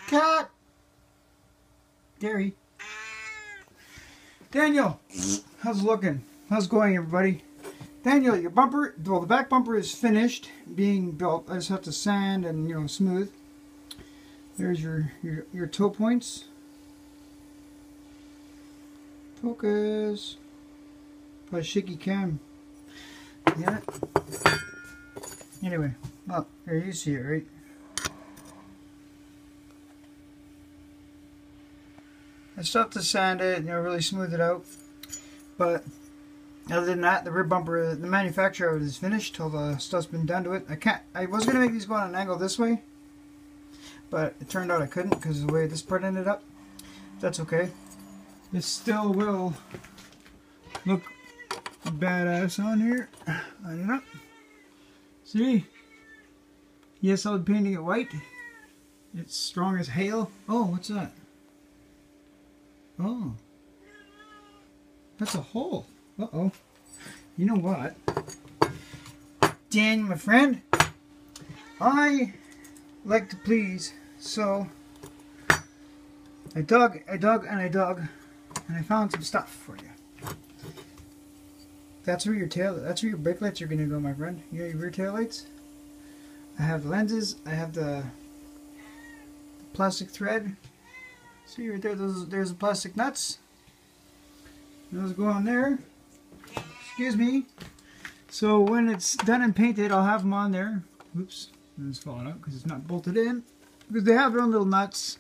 Cat! Gary. Daniel, how's it looking? How's it going, everybody? Daniel, your bumper, well, the back bumper is finished being built. I just have to sand and, you know, smooth. There's your toe points. Focus. Probably shaky cam. Yeah. Anyway, well, here you see it, right? I still have to sand it, you know, really smooth it out. But other than that, the rear bumper, the manufacturer of it is finished. All the stuff's been done to it. I was gonna make these go on an angle this way, but it turned out I couldn't because of the way this part ended up. That's okay. It still will look badass on here. Line it up. See? Yes, I'll be painting it white. It's strong as hail. Oh, what's that? Oh. That's a hole. Uh-oh. You know what? Dan, my friend, I like to please, so I dug, and I found some stuff for you. That's where your brake lights are gonna go, my friend. Your rear tail lights. I have the lenses, I have the plastic thread. See right there, there's the plastic nuts. Those go on there. Excuse me. So when it's done and painted, I'll have them on there. Oops, it's falling out because it's not bolted in. Because they have their own little nuts.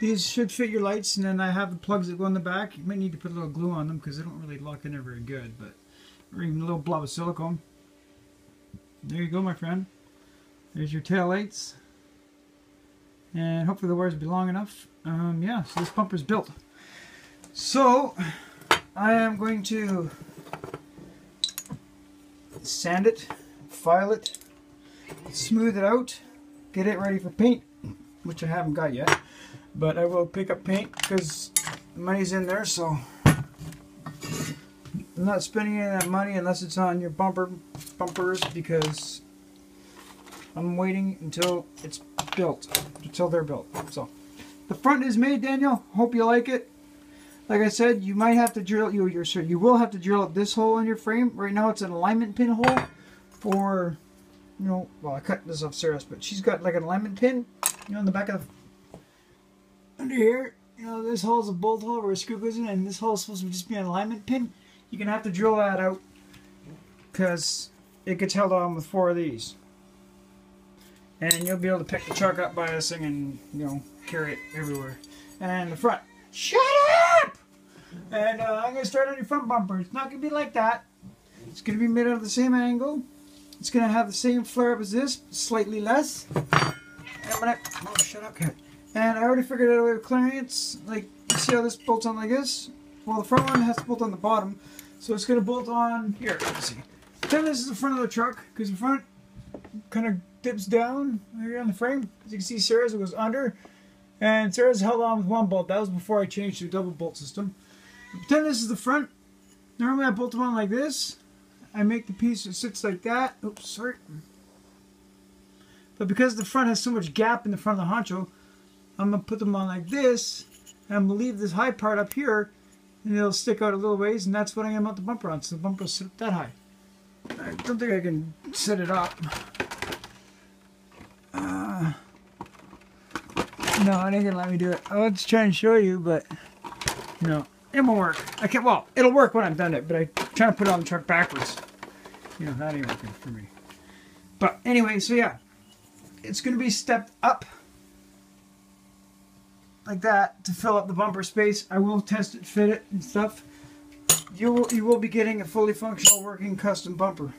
These should fit your lights, and then I have the plugs that go in the back. You might need to put a little glue on them because they don't really lock in there very good, but or even a little blob of silicone. There you go, my friend. There's your tail lights. And hopefully the wires will be long enough. Yeah, so this bumper's built. So I am going to sand it, file it, smooth it out, get it ready for paint, which I haven't got yet. But I will pick up paint because the money's in there, so I'm not spending any of that money unless it's on your bumpers because I'm waiting until it's built, until they're built. So the front is made, Daniel. Hope you like it. Like I said, you might have to drill you will have to drill this hole in your frame. Right now it's an alignment pin hole for, you know, well, I cut this off Sarah's, but she's got like an alignment pin, you know, in the back of the, under here. You know, this hole is a bolt hole where a screw goes in, and this hole is supposed to just be an alignment pin. You're gonna have to drill that out because it gets held on with 4 of these. And you'll be able to pick the truck up by this thing and, you know, carry it everywhere. And the front. Shut up! And I'm going to start on your front bumper. It's not going to be like that. It's going to be made out of the same angle. It's going to have the same flare up as this, slightly less. And I'm going to... Oh, shut up, cat. And I already figured out a way of clearing it. Like, you see how this bolts on like this? Well, the front one has to bolt on the bottom. So it's going to bolt on... Here, let's see. Then this is the front of the truck, because the front kind of dips down here on the frame. As you can see, Sarah's it goes under, and Sarah's held on with 1 bolt. That was before I changed to a double bolt system. Pretend this is the front. Normally I bolt them on like this. I make the piece that sits like that. Oops, sorry. But because the front has so much gap in the front of the honcho, I'm going to put them on like this, and I'm going to leave this high part up here, and it'll stick out a little ways, and that's what I'm going to mount the bumper on, so the bumper will sit up that high. I don't think I can set it up. No, it ain't gonna let me do it. I was trying to show you, but no, it won't work. I can't. Well, it'll work when I've done it, but I'm trying to put it on the truck backwards. You know, that ain't working for me. But anyway, so yeah, it's gonna be stepped up like that to fill up the bumper space. I will test it, fit it, and stuff. You will be getting a fully functional, working custom bumper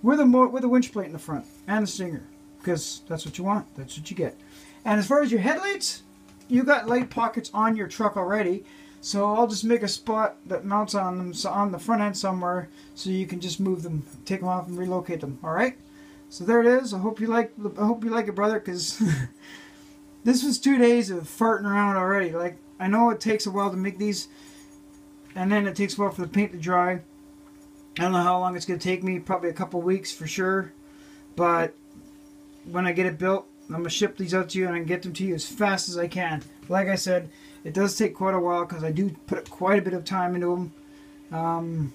with a winch plate in the front and a stinger, because that's what you want. That's what you get. And as far as your headlights, you got light pockets on your truck already, so I'll just make a spot that mounts on them, so on the front end somewhere, so you can just move them, take them off, and relocate them. All right. So there it is. I hope you like it, brother, because this was 2 days of farting around already. Like, I know it takes a while to make these, and then it takes a while for the paint to dry. I don't know how long it's going to take me. Probably a couple weeks for sure. But when I get it built, I'm going to ship these out to you and I can get them to you as fast as I can. Like I said, it does take quite a while because I do put quite a bit of time into them.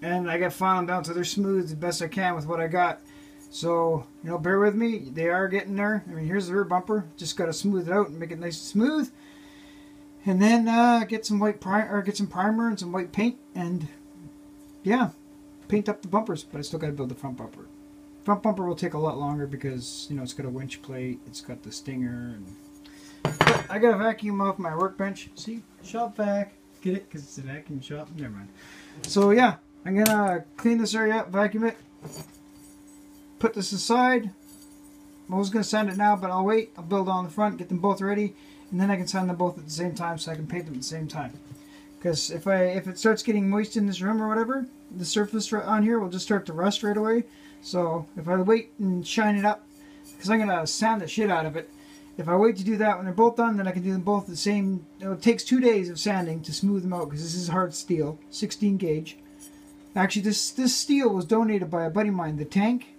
And I got filed them down so they're smooth the best I can with what I got. So, you know, bear with me. They are getting there. I mean, here's the rear bumper. Just got to smooth it out and make it nice and smooth. And then get some get some primer and some white paint, and yeah, paint up the bumpers. But I still got to build the front bumper. Front bumper will take a lot longer because, you know, it's got a winch plate, it's got the stinger, and but I got to vacuum off my workbench. See, shop vac. Get it? Because it's a vacuum shop. Never mind. So yeah, I'm gonna clean this area up, vacuum it, put this aside. I was gonna sand it now, but I'll wait. I'll build on the front, get them both ready, and then I can sand them both at the same time, so I can paint them at the same time. Because if it starts getting moist in this room or whatever, the surface on here will just start to rust right away. So if I wait and shine it up, because I'm gonna sand the shit out of it. If I wait to do that when they're both done, then I can do them both the same. It takes 2 days of sanding to smooth them out because this is hard steel, 16 gauge. Actually, this steel was donated by a buddy of mine, The Tank.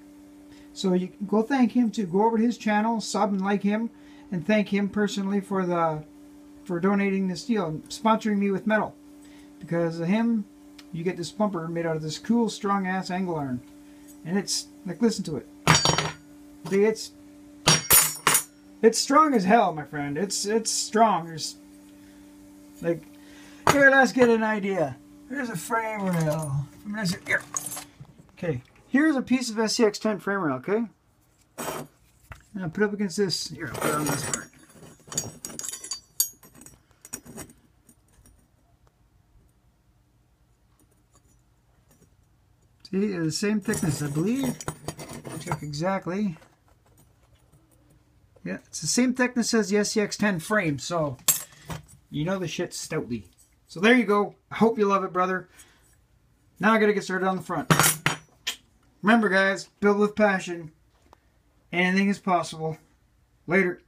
So you can go thank him too. Go over to his channel, sub and like him, and thank him personally for donating the steel and sponsoring me with metal. Because of him, you get this bumper made out of this cool, strong ass angle iron. And it's like, listen to it. See, it's strong as hell, my friend. It's strong. There's like, here, let's get an idea. Here's a frame rail. Here. Okay, here's a piece of SCX10 frame rail. Okay, and I'll put up against this. Here, I'll put it on this part. See, they're the same thickness, I believe. Check exactly. Yeah, it's the same thickness as the SCX10 frame, so you know the shit's stoutly. So there you go. I hope you love it, brother. Now I gotta get started on the front. Remember, guys, build with passion. Anything is possible. Later.